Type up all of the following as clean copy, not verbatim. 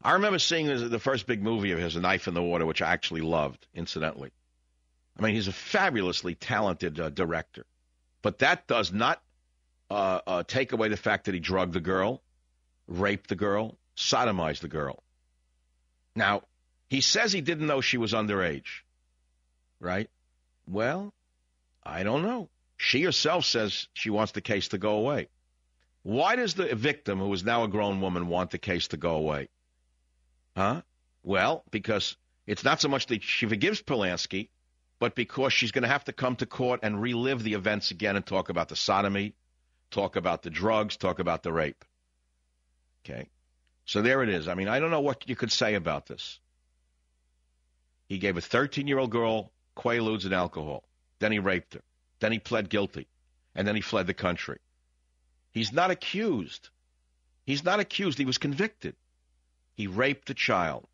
I remember seeing the first big movie of his, A Knife in the Water, which I actually loved, incidentally. I mean, he's a fabulously talented director. But that does not take away the fact that he drugged the girl, raped the girl, sodomized the girl. Now, he says he didn't know she was underage, right? Well, I don't know. She herself says she wants the case to go away. Why does the victim, who is now a grown woman, want the case to go away? Huh? Well, because it's not so much that she forgives Polanski, but because she's going to have to come to court and relive the events again and talk about the sodomy, talk about the drugs, talk about the rape. Okay? So there it is. I mean, I don't know what you could say about this. He gave a 13-year-old girl Quaaludes and alcohol. Then he raped her. Then he pled guilty. And then he fled the country. He's not accused. He's not accused. He was convicted. He raped a child.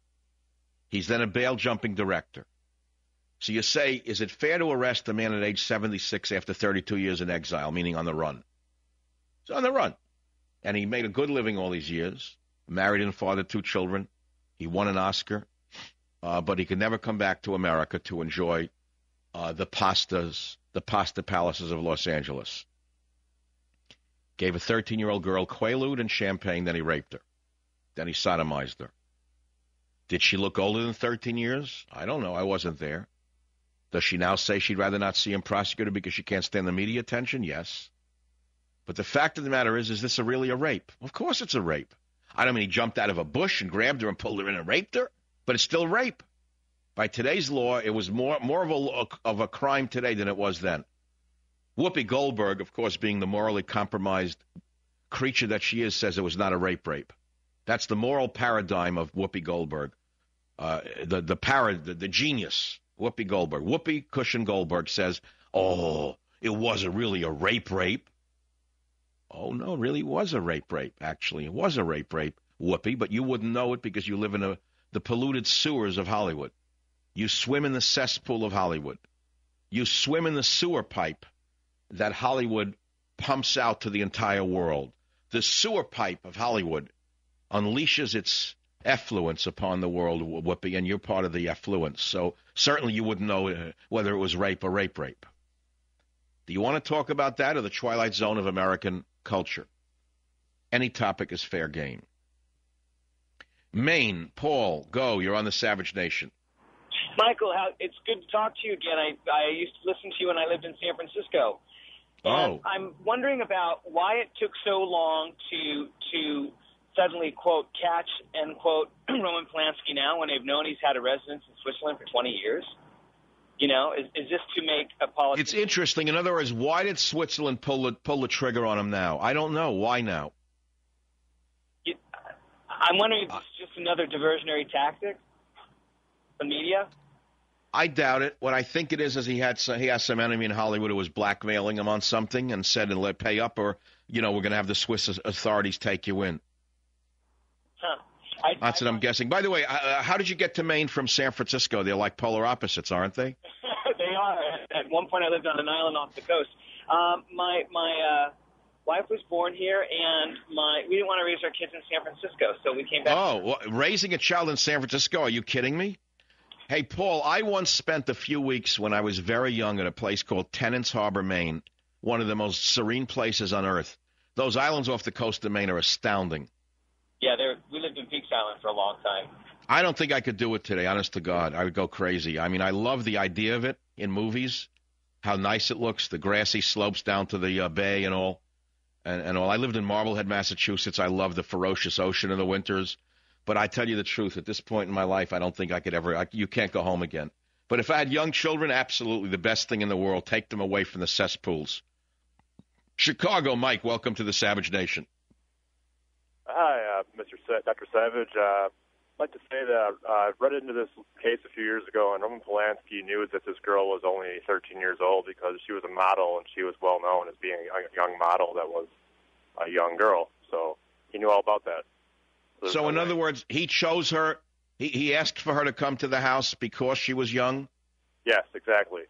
He's then a bail-jumping director. So you say, is it fair to arrest a man at age 76 after 32 years in exile, meaning on the run? He's on the run. And he made a good living all these years, married and fathered 2 children. He won an Oscar, but he could never come back to America to enjoy the pasta palaces of Los Angeles. Gave a 13-year-old girl Quaalude and champagne, then he raped her. Then he sodomized her. Did she look older than 13 years? I don't know. I wasn't there. Does she now say she'd rather not see him prosecuted because she can't stand the media attention? Yes. But the fact of the matter is this really a rape? Of course it's a rape. I don't mean he jumped out of a bush and grabbed her and pulled her in and raped her, but it's still rape. By today's law, it was more of a crime today than it was then. Whoopi Goldberg, of course, being the morally compromised creature that she is, says it was not a rape. That's the moral paradigm of Whoopi Goldberg. The genius, Whoopi Goldberg. Whoopi Cushion Goldberg says, oh, it wasn't really a rape. Oh, no, it really was a rape, actually. It was a rape, Whoopi, but you wouldn't know it because you live in the polluted sewers of Hollywood. You swim in the cesspool of Hollywood. You swim in the sewer pipe that Hollywood pumps out to the entire world. The sewer pipe of Hollywood unleashes its effluence upon the world, Whoopi, and you're part of the effluence. So certainly you wouldn't know whether it was rape or rape. Do you want to talk about that or the Twilight Zone of American culture? Any topic is fair game. Maine, Paul, go. You're on the Savage Nation. Michael, it's good to talk to you again. I used to listen to you when I lived in San Francisco. And I'm wondering about why it took so long to suddenly, quote, catch, end quote, Roman Polanski now when they've known he's had a residence in Switzerland for 20 years. You know, is this to make a policy? It's interesting. In other words, why did Switzerland pull the trigger on him now? I don't know. Why now? I'm wondering if it's just another diversionary tactic, the media. I doubt it. What I think it is he has some enemy in Hollywood who was blackmailing him on something and said, "Let pay up, or we're going to have the Swiss authorities take you in." Huh. That's what I'm guessing. By the way, how did you get to Maine from San Francisco? They're like polar opposites, aren't they? They are. At one point, I lived on an island off the coast. My wife was born here, and we didn't want to raise our kids in San Francisco, so we came back. Oh, well, raising a child in San Francisco? Are you kidding me? Hey, Paul, I once spent a few weeks when I was very young at a place called Tennant's Harbor, Maine, one of the most serene places on earth. Those islands off the coast of Maine are astounding. Yeah, we lived in Peaks Island for a long time. I don't think I could do it today, honest to God. I would go crazy. I mean, I love the idea of it in movies, how nice it looks, the grassy slopes down to the bay and all. And all. I lived in Marblehead, Massachusetts. I love the ferocious ocean in the winters. But I tell you the truth, at this point in my life, I don't think I could ever. You can't go home again. But if I had young children, absolutely the best thing in the world. Take them away from the cesspools. Chicago, Mike, welcome to the Savage Nation. Hi, Dr. Savage. I'd like to say that I read into this case a few years ago, and Roman Polanski knew that this girl was only 13 years old because she was a model, and she was well known as being a young model that was a young girl. So he knew all about that. So in other words, he chose her. He asked for her to come to the house because she was young? Yes, exactly.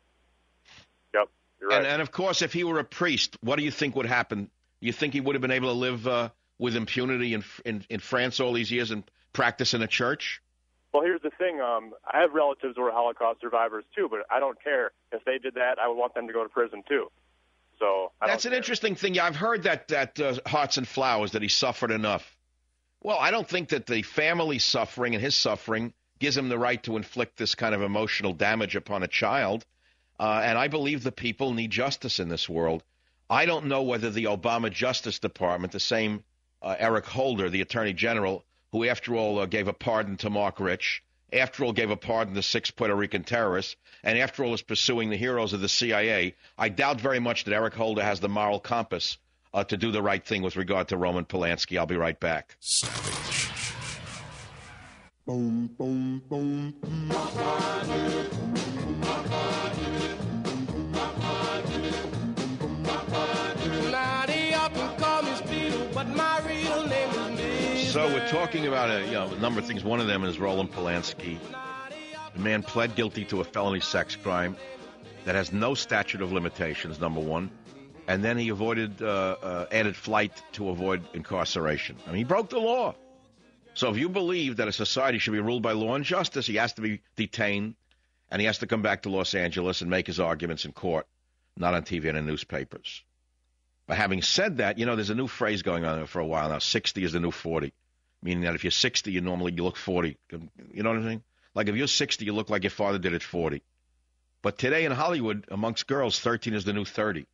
Yep, you're right. And of course, if he were a priest, what do you think would happen? You think he would have been able to live with impunity in France all these years and practice in a church? Well, here's the thing. I have relatives who are Holocaust survivors, too, but I don't care. If they did that, I would want them to go to prison, too. So that's an interesting thing. Yeah, I've heard that Hearts and Flowers, that he suffered enough. Well, I don't think that the family's suffering and his suffering gives him the right to inflict this kind of emotional damage upon a child. And I believe the people need justice in this world. I don't know whether the Obama Justice Department, the same Eric Holder, the Attorney General, who after all gave a pardon to Mark Rich, after all gave a pardon to 6 Puerto Rican terrorists, and after all is pursuing the heroes of the CIA, I doubt very much that Eric Holder has the moral compass to do the right thing with regard to Roman Polanski. I'll be right back. Savage. Boom, boom, boom, boom. So we're talking about a number of things. One of them is Roland Polanski. The man pled guilty to a felony sex crime that has no statute of limitations, number one. And then he avoided added flight to avoid incarceration. I mean, he broke the law. So if you believe that a society should be ruled by law and justice, he has to be detained, and he has to come back to Los Angeles and make his arguments in court, not on TV and in newspapers. But having said that, there's a new phrase going on for a while now. 60 is the new 40, meaning that if you're 60, you look 40. You know what I'm saying? Like if you're 60, you look like your father did at 40. But today in Hollywood, amongst girls, 13 is the new 30.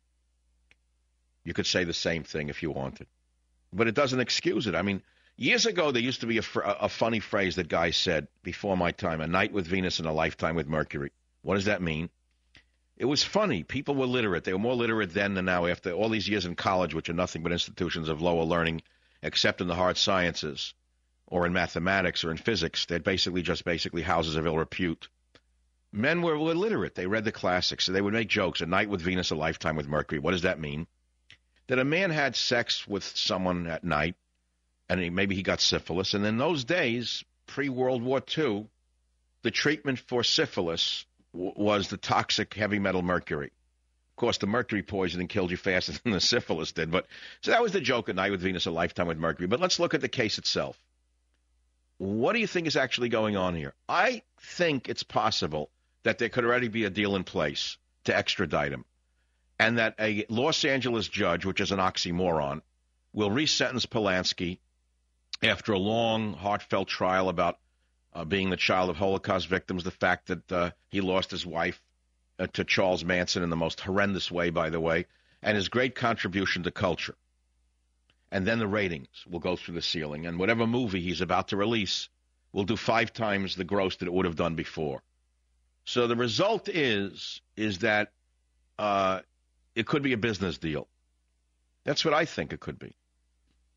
You could say the same thing if you wanted. But it doesn't excuse it. I mean, years ago, there used to be a funny phrase that guys said before my time, a night with Venus and a lifetime with Mercury. What does that mean? It was funny. People were literate. They were more literate then than now after all these years in college, which are nothing but institutions of lower learning, except in the hard sciences or in mathematics or in physics. They're basically houses of ill repute. Men were literate. They read the classics, so they would make jokes. A night with Venus, a lifetime with Mercury. What does that mean? That a man had sex with someone at night, and maybe he got syphilis. And in those days, pre-World War II, the treatment for syphilis was the toxic heavy metal mercury. Of course, the mercury poisoning killed you faster than the syphilis did. But so that was the joke, a night with Venus, a lifetime with Mercury. But let's look at the case itself. What do you think is actually going on here? I think it's possible that there could already be a deal in place to extradite him, and that a Los Angeles judge, which is an oxymoron, will resentence Polanski after a long, heartfelt trial about being the child of Holocaust victims, the fact that he lost his wife to Charles Manson in the most horrendous way, by the way, and his great contribution to culture. And then the ratings will go through the ceiling, and whatever movie he's about to release will do 5 times the gross that it would have done before. So the result is that it could be a business deal. That's what I think it could be.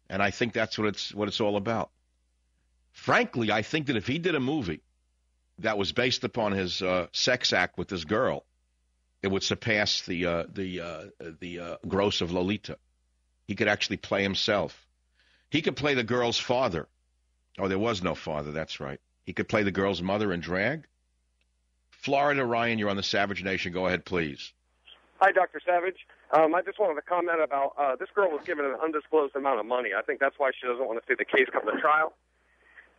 And I think that's what it's all about. Frankly, I think that if he did a movie that was based upon his sex act with this girl, it would surpass the gross of Lolita. He could actually play himself. He could play the girl's father. Oh, there was no father, that's right. He could play the girl's mother in drag. Florida, Ryan, you're on the Savage Nation. Go ahead, please. Hi, Dr. Savage. I just wanted to comment about this girl was given an undisclosed amount of money. I think that's why she doesn't want to see the case come to trial.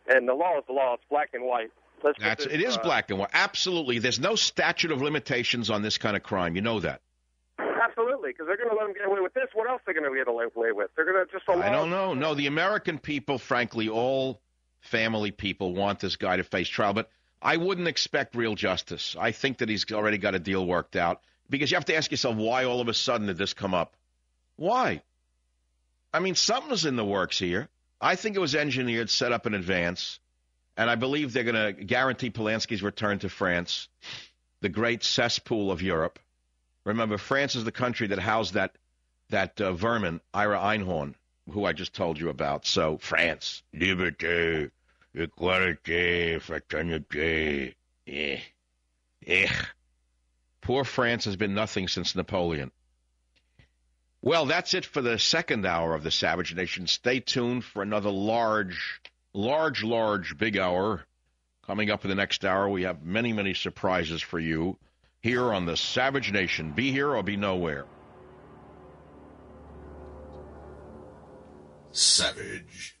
And the law is the law. It's black and white. It is black and white. Absolutely. There's no statute of limitations on this kind of crime. You know that. Absolutely, because they're going to let them get away with this. What else are they going to get away with? They're going to just allow... I don't know. No, the American people, frankly, all family people want this guy to face trial. But I wouldn't expect real justice. I think that he's already got a deal worked out. Because you have to ask yourself, why all of a sudden did this come up? Why? I mean, something's in the works here. I think it was engineered, set up in advance, and I believe they're going to guarantee Polanski's return to France, the great cesspool of Europe. Remember, France is the country that housed that vermin, Ira Einhorn, who I just told you about. So, France, liberté, equalité, fraternité. Poor France has been nothing since Napoleon. Well, that's it for the second hour of the Savage Nation. Stay tuned for another large, big hour. Coming up in the next hour, we have many, many surprises for you here on the Savage Nation. Be here or be nowhere. Savage.